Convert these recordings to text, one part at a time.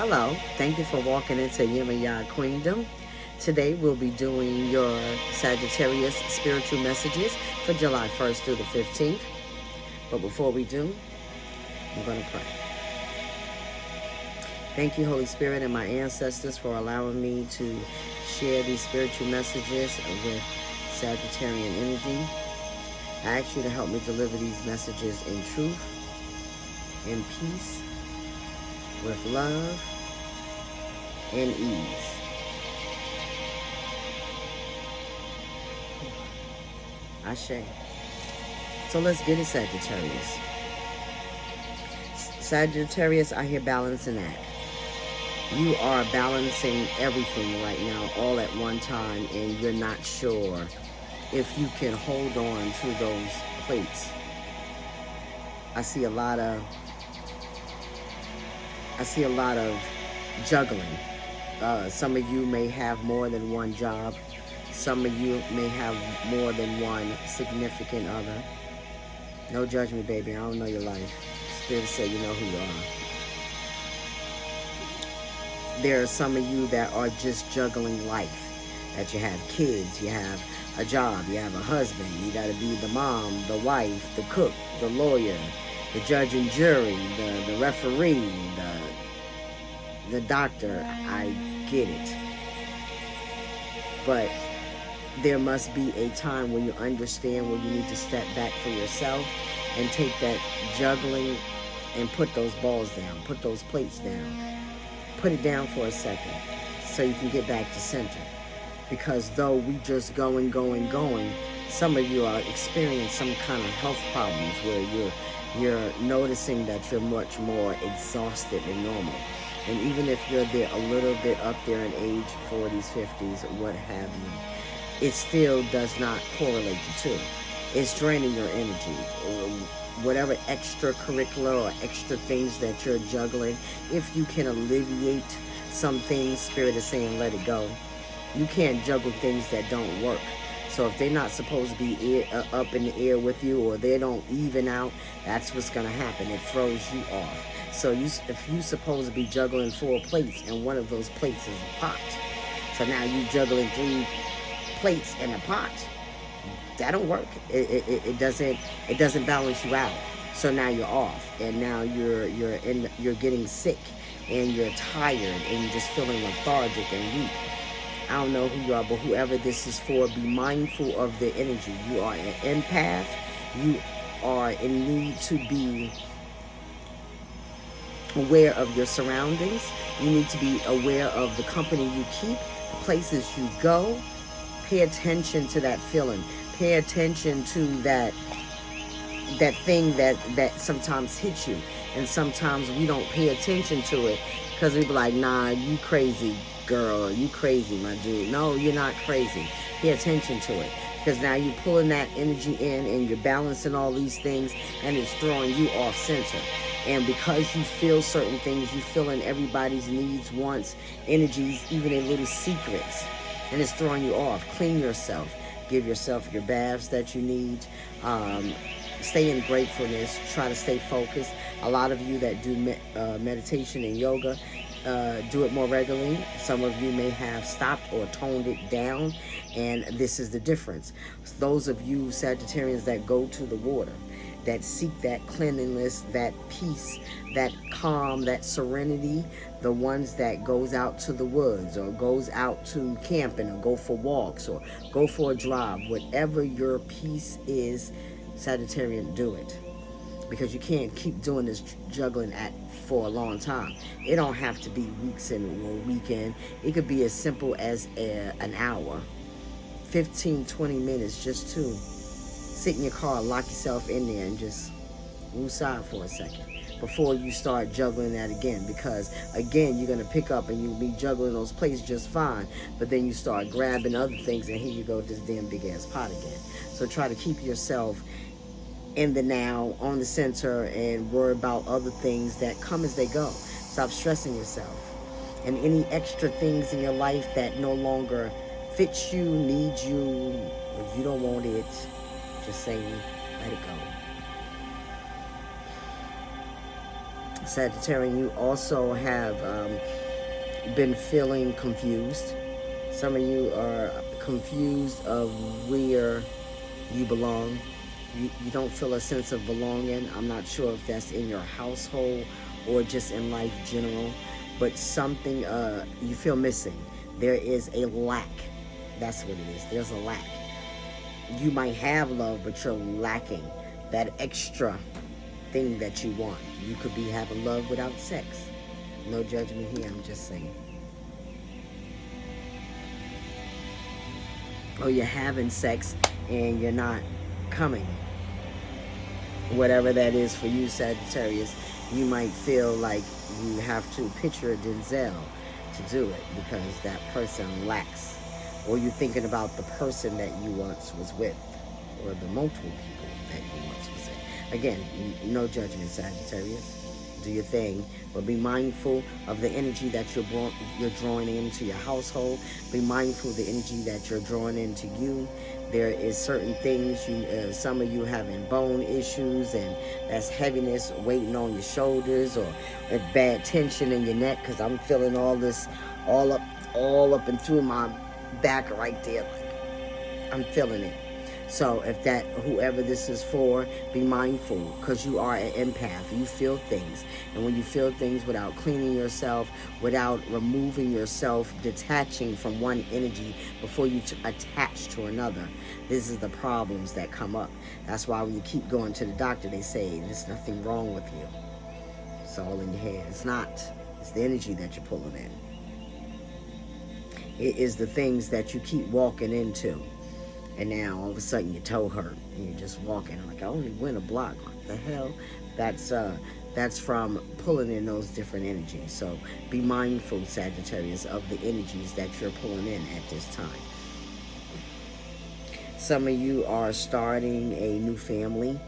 Hello, thank you for walking into Yemaya Queendom. Today we'll be doing your Sagittarius spiritual messages for July 1st through the 15th. But before we do, I'm going to pray. Thank you, Holy Spirit, and my ancestors for allowing me to share these spiritual messages with Sagittarian energy. I ask you to help me deliver these messages in truth, in peace, with love, and ease. Ashe. So let's get it, Sagittarius. Sagittarius, I hear balance and act. You are balancing everything right now all at one time, and you're not sure if you can hold on to those plates. I see a lot of juggling. Some of you may have more than one job. Some of you may have more than one significant other. No judgment, baby. I don't know your life. Spirit said you know who you are. There are some of you that are just juggling life. That you have kids, you have a job, you have a husband. You got to be the mom, the wife, the cook, the lawyer, the judge and jury, the referee, the doctor. I get it. But there must be a time when you understand where you need to step back for yourself and take that juggling and put those balls down, put those plates down, put it down for a second so you can get back to center. Because though we just going, some of you are experiencing some kind of health problems where you're noticing that you're much more exhausted than normal. And even if you're there a little bit up there in age, 40s, 50s, what have you, it still does not correlate the two. It's draining your energy. Whatever extracurricular or extra things that you're juggling, if you can alleviate some things, Spirit is saying let it go. You can't juggle things that don't work. So if they're not supposed to be up in the air with you, or they don't even out, that's what's going to happen. It throws you off. So if you're supposed to be juggling 4 plates, and one of those plates is a pot, so now you juggling 3 plates in a pot, that don't work. It doesn't balance you out. So now you're off, and now you're getting sick, and you're tired, and you're just feeling lethargic and weak. I don't know who you are, but whoever this is for, be mindful of the energy. You are an empath. You are in need to be aware of your surroundings. You need to be aware of the company you keep, the places you go. Pay attention to that feeling. Pay attention to that thing that sometimes hits you. And sometimes we don't pay attention to it because we be like, nah, you crazy girl, you crazy, my dude. No, you're not crazy. Pay attention to it. Because now you're pulling that energy in and you're balancing all these things, and it's throwing you off center. And because you feel certain things, you feel in everybody's needs, wants, energies, even their little secrets. And it's throwing you off. Clean yourself. Give yourself your baths that you need. Stay in gratefulness. Try to stay focused. A lot of you that do meditation and yoga, do it more regularly. Some of you may have stopped or toned it down, and this is the difference. Those of you Sagittarians that go to the water, that seek that cleanliness, that peace, that calm, that serenity, the ones that goes out to the woods or goes out to camping or go for walks or go for a drive, whatever your peace is, Sagittarian, do it. Because you can't keep doing this juggling for a long time. It don't have to be weeks and a weekend. It could be as simple as an hour, 15, 20 minutes, just to sit in your car, lock yourself in there, and just woosah for a second before you start juggling that again. Because again, you're gonna pick up and you'll be juggling those plates just fine, but then you start grabbing other things, and here you go, this damn big ass pot again. So try to keep yourself in the now, on the center, and worry about other things that come as they go. Stop stressing yourself. And any extra things in your life that no longer fits you, needs you, if you don't want it, just say, let it go. Sagittarius, you also have been feeling confused. Some of you are confused of where you belong. You don't feel a sense of belonging. I'm not sure if that's in your household or just in life general, but something you feel missing. There is a lack. That's what it is. There's a lack. You might have love, but you're lacking that extra thing that you want. You could be having love without sex. No judgment here, I'm just saying. Or you're having sex and you're not coming. Whatever that is for you, Sagittarius, you might feel like you have to picture Denzel to do it because that person lacks. Or you're thinking about the person that you once was with, or the multiple people that you once was with. Again, no judgment, Sagittarius. Do your thing, but be mindful of the energy that you're drawing into your household. Be mindful of the energy that you're drawing into you. There is certain things, some of you having bone issues, and that's heaviness waiting on your shoulders, or bad tension in your neck, because I'm feeling all this all up and through my back right there. Like, I'm feeling it. So if that, whoever this is for, be mindful, because you are an empath. You feel things. And when you feel things without cleaning yourself, without removing yourself, detaching from one energy before you attach to another, this is the problems that come up. That's why when you keep going to the doctor, they say, there's nothing wrong with you. It's all in your head. It's not. It's the energy that you're pulling in. It is the things that you keep walking into. And now all of a sudden your toe hurt and you're just walking like, I only went a block. What the hell? That's from pulling in those different energies. So be mindful, Sagittarius, of the energies that you're pulling in at this time. Some of you are starting a new family.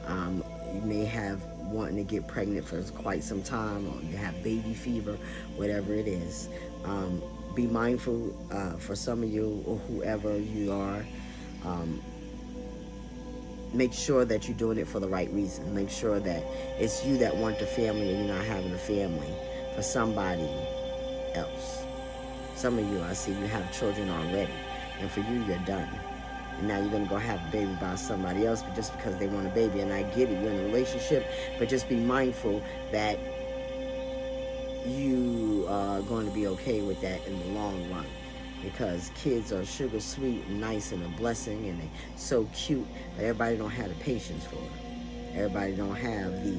You may have wanting to get pregnant for quite some time, or you have baby fever, whatever it is. Be mindful for some of you, or whoever you are. Make sure that you're doing it for the right reason. Make sure that it's you that want the family and you're not having a family for somebody else. Some of you, I see you have children already, and for you, you're done. And now you're going to go have a baby by somebody else, but just because they want a baby. And I get it, you're in a relationship, but just be mindful that you are going to be okay with that in the long run. Because kids are sugar sweet and nice and a blessing, and they're so cute, but everybody don't have the patience for it. Everybody don't have the,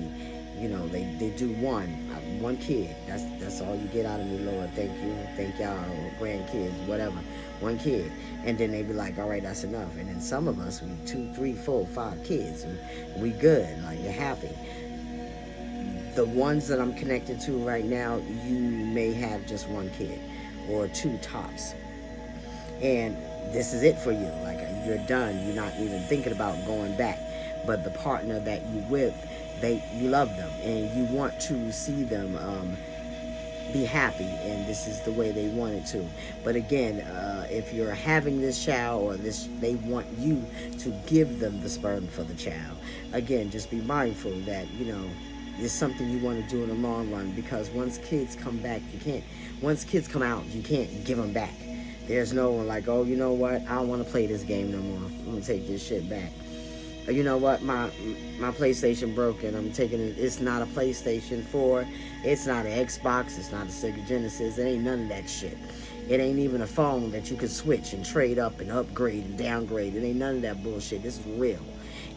they do one kid. That's all you get out of me, Lord. Thank you, thank y'all, grandkids, whatever. One kid, and then they be like, all right, that's enough. And then some of us, we 2, 3, 4, 5 kids, and we good, like you're happy. The ones that I'm connected to right now, you may have just one kid or 2 tops. And this is it for you. Like, you're done. You're not even thinking about going back. But the partner that you with, you love them and you want to see them be happy, and this is the way they want it to. But again, if you're having this child, or they want you to give them the sperm for the child. Again, just be mindful that it's something you want to do in the long run, because once kids come back, once kids come out, you can't give them back. There's no one like, oh, you know what? I don't want to play this game no more. I'm going to take this shit back. Or, you know what? My PlayStation broken. I'm taking it. It's not a PlayStation 4. It's not an Xbox. It's not a Sega Genesis. It ain't none of that shit. It ain't even a phone that you can switch and trade up and upgrade and downgrade. It ain't none of that bullshit. This is real.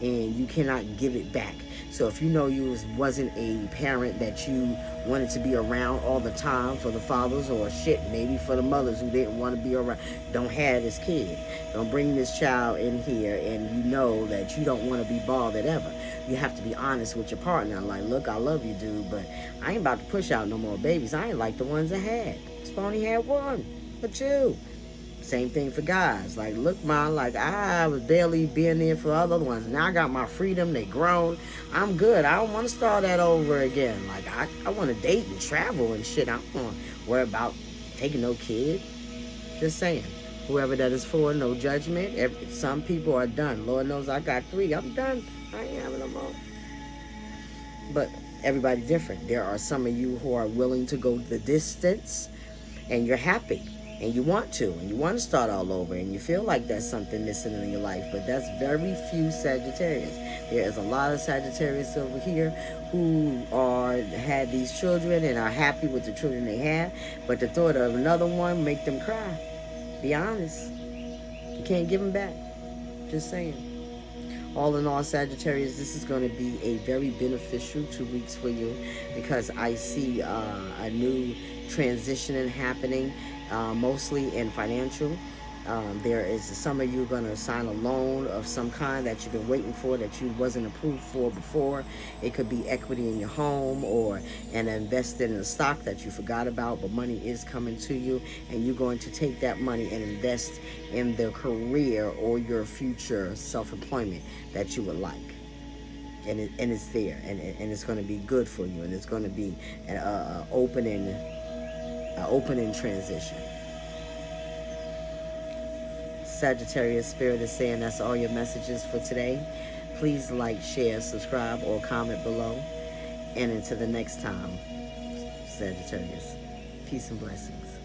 And you cannot give it back. So if you know you wasn't a parent that you wanted to be around all the time for the fathers, or shit, maybe for the mothers who didn't want to be around, don't have this kid. Don't bring this child in here, and you know that you don't want to be bothered ever. You have to be honest with your partner. Like, look, I love you, dude, but I ain't about to push out no more babies. I ain't like the ones I had. Spawny had 1 or 2. Same thing for guys. Like, look, man, like, I was barely being there for other ones. Now I got my freedom. They grown. I'm good. I don't want to start that over again. Like, I want to date and travel and shit. I don't want to worry about taking no kid. Just saying. Whoever that is for, no judgment. Some people are done. Lord knows I got 3. I'm done. I ain't having no more. But Everybody different. There are some of you who are willing to go the distance, and you're happy, and you want to, and you want to start all over, and you feel like there's something missing in your life. But that's very few Sagittarius. There is a lot of Sagittarius over here who had these children and are happy with the children they have, but the thought of another one make them cry. Be honest. You can't give them back. Just saying. All in all, Sagittarius, this is going to be a very beneficial 2 weeks for you, because I see a new transitioning happening, mostly in financial. There is some of you going to sign a loan of some kind that you've been waiting for, that you wasn't approved for before. It could be equity in your home, or invested in a stock that you forgot about, but money is coming to you, and you're going to take that money and invest in the career or your future self-employment that you would like. And it's there, and it's going to be good for you, and it's going to be an opening transition. Sagittarius spirit is saying that's all your messages for today. Please like, share, subscribe, or comment below. And until the next time, Sagittarius, peace and blessings.